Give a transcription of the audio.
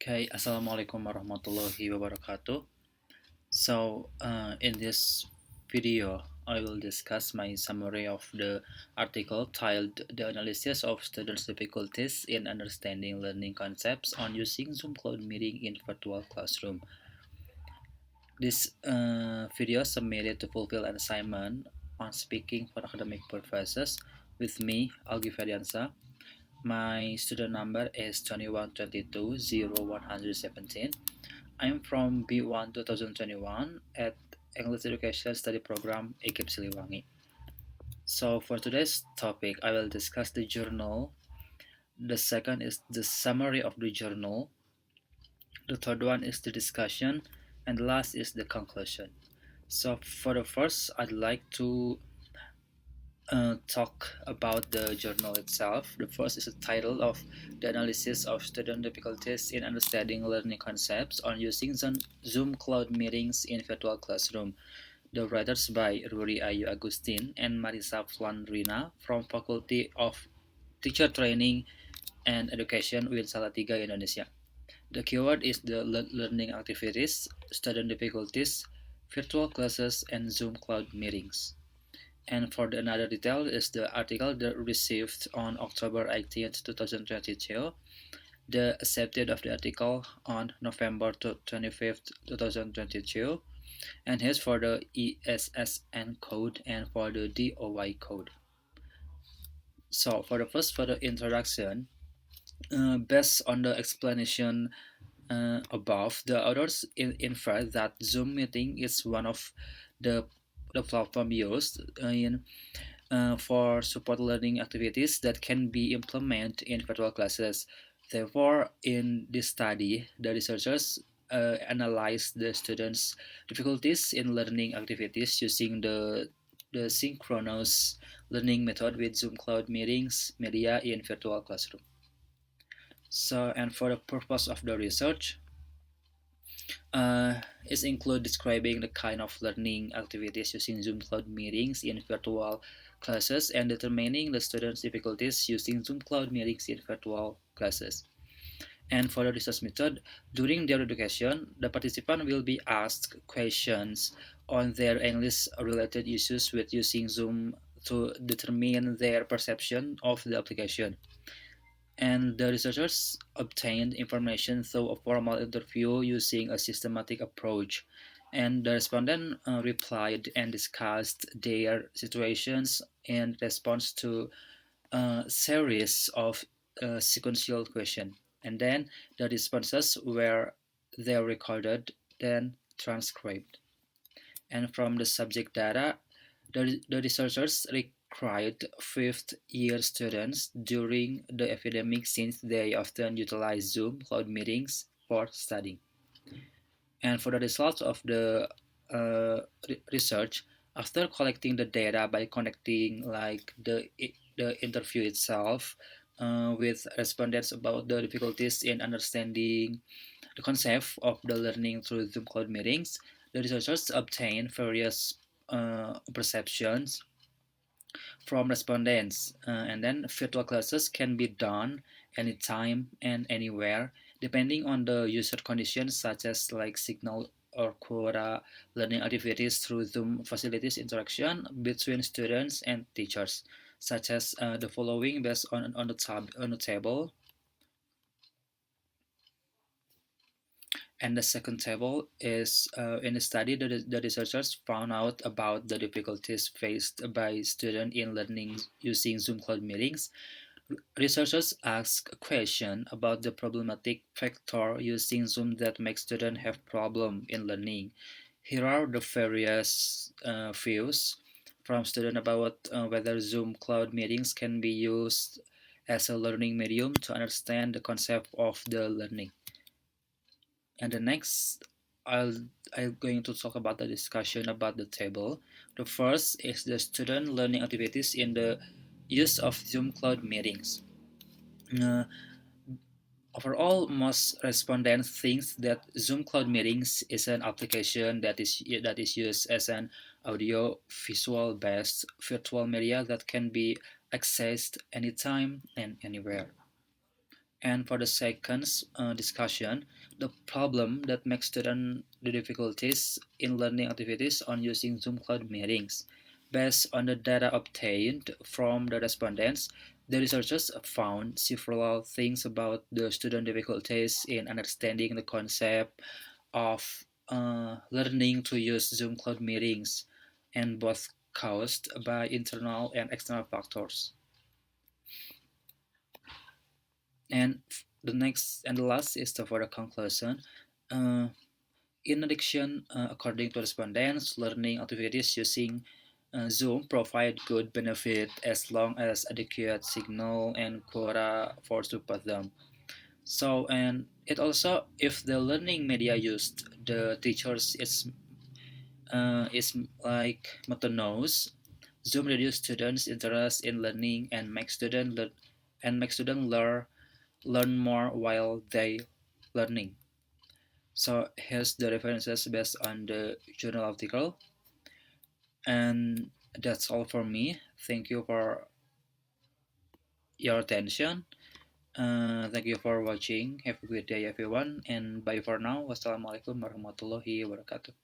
Okay, Assalamualaikum warahmatullahi wabarakatuh. In this video, I will discuss my summary of the article titled The Analysis of Students' Difficulties in Understanding Learning Concepts on Using Zoom Cloud Meeting in Virtual Classroom. This video submitted to fulfill an assignment on speaking for academic purposes with me, Algi Ferdiansyah. My student number is 2122-0117. I'm from B1 2021 at English Education Study Program IKIP Siliwangi. So for today's topic, I will discuss the journal. The second is the summary of the journal. The third one is the discussion, and the last is the conclusion. So for the first, I'd like to talk about the journal itself. The first is the title of the analysis of student difficulties in understanding learning concepts on using Zoom Cloud meetings in virtual classroom. The writers by Ruri Ayu Agustin and Marisa Flandrina from Faculty of Teacher Training and Education UIN Salatiga, Indonesia. The keyword is the learning activities, student difficulties, virtual classes, and Zoom Cloud meetings. And for the another detail is the article that received on October 18th, 2022. The accepted of the article on November 25th, 2022. And here's for the ESSN code and for the DOI code. So for the introduction, based on the explanation above, the authors infer that Zoom meeting is one of the platform used for support learning activities that can be implemented in virtual classes. Therefore, in this study, the researchers analyzed the students' difficulties in learning activities using the synchronous learning method with Zoom Cloud meetings media in virtual classroom. And for the purpose of the research, it includes describing the kind of learning activities using Zoom Cloud meetings in virtual classes and determining the students' difficulties using Zoom Cloud meetings in virtual classes. And for the research method, during their education, the participant will be asked questions on their English-related issues with using Zoom to determine their perception of the application. And the researchers obtained information through a formal interview using a systematic approach. And the respondent replied and discussed their situations in response to a series of sequential questions. And then the responses were there recorded, then transcribed. And from the subject data, the researchers required fifth-year students during the epidemic since they often utilize Zoom cloud meetings for studying. And for the results of the research, after collecting the data by connecting like the interview itself with respondents about the difficulties in understanding the concept of the learning through Zoom cloud meetings, the researchers obtained various perceptions from respondents, and then virtual classes can be done anytime and anywhere depending on the user conditions such as like signal or quota, learning activities through Zoom facilities interaction between students and teachers, such as the following based on the table. And the second table is in the study, the researchers found out about the difficulties faced by students in learning using Zoom Cloud meetings. Researchers asked a question about the problematic factor using Zoom that makes students have problem in learning. Here are the various views from students about whether Zoom Cloud meetings can be used as a learning medium to understand the concept of the learning. And the next, I'm going to talk about the discussion about the table. The first is the student learning activities in the use of Zoom Cloud meetings. Uh, Overall, most respondents think that Zoom Cloud meetings is an application that is used as an audio visual based virtual media that can be accessed anytime and anywhere. And for the second discussion, the problem that makes students the difficulties in learning activities on using Zoom Cloud meetings. Based on the data obtained from the respondents, the researchers found several things about the student difficulties in understanding the concept of learning to use Zoom Cloud meetings, and both caused by internal and external factors. And the next and the last is the for the conclusion. Uh, in addition, according to respondents, learning activities using Zoom provide good benefit as long as adequate signal and quota for support them. So, and it also, if the learning media used, the teachers is like monotonous, Zoom reduce students' interest in learning and make student learn more while they learning. So here's the references based on the journal article, and that's all for me. Thank you for your attention. Thank you for watching. Have a good day, everyone, and bye for now. Wassalamualaikum warahmatullahi wabarakatuh.